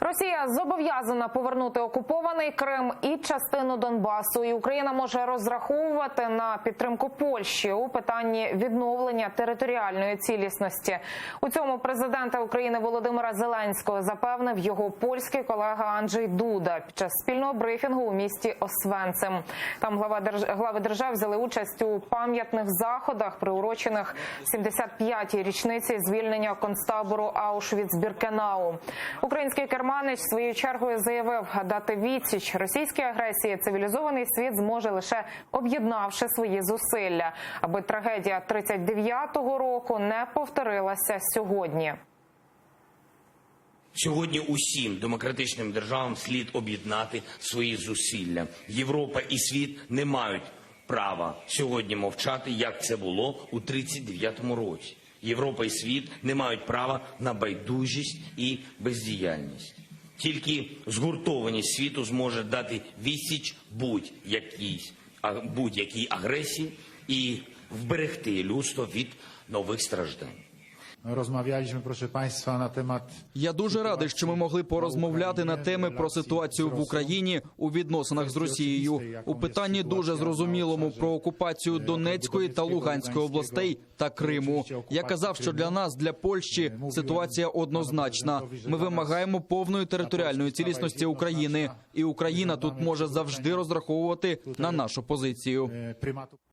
Росія зобов'язана повернути окупований Крим і частину Донбасу. І Україна може розраховувати на підтримку Польщі у питанні відновлення територіальної цілісності. У цьому президента України Володимира Зеленського запевнив його польський колега Анджей Дуда під час спільного брифінгу у місті Освенцим. Там глави держав взяли участь у пам'ятних заходах, приурочених 75-й річниці звільнення концтабору Аушвіц-Біркенау. Український керманич своєю чергою заявив, дати відсіч російській агресії цивілізований світ зможе лише об'єднавши свої зусилля, аби трагедія 39-го року не повторилася сьогодні. Сьогодні усім демократичним державам слід об'єднати свої зусилля. Європа і світ не мають права сьогодні мовчати, як це було у 39-му році. Європа і світ не мають права на байдужість і бездіяльність. Тільки згуртованість світу зможе дати відсіч будь-якій агресії і вберегти людство від нових страждань. Розмовляли, прошу панства, на темат. Я дуже радий, що ми могли порозмовляти на теми про ситуацію в Україні у відносинах з Росією. У питанні дуже зрозумілому про окупацію Донецької та Луганської областей та Криму. Я казав, що для нас, для Польщі, ситуація однозначна. Ми вимагаємо повної територіальної цілісності України. І Україна тут може завжди розраховувати на нашу позицію.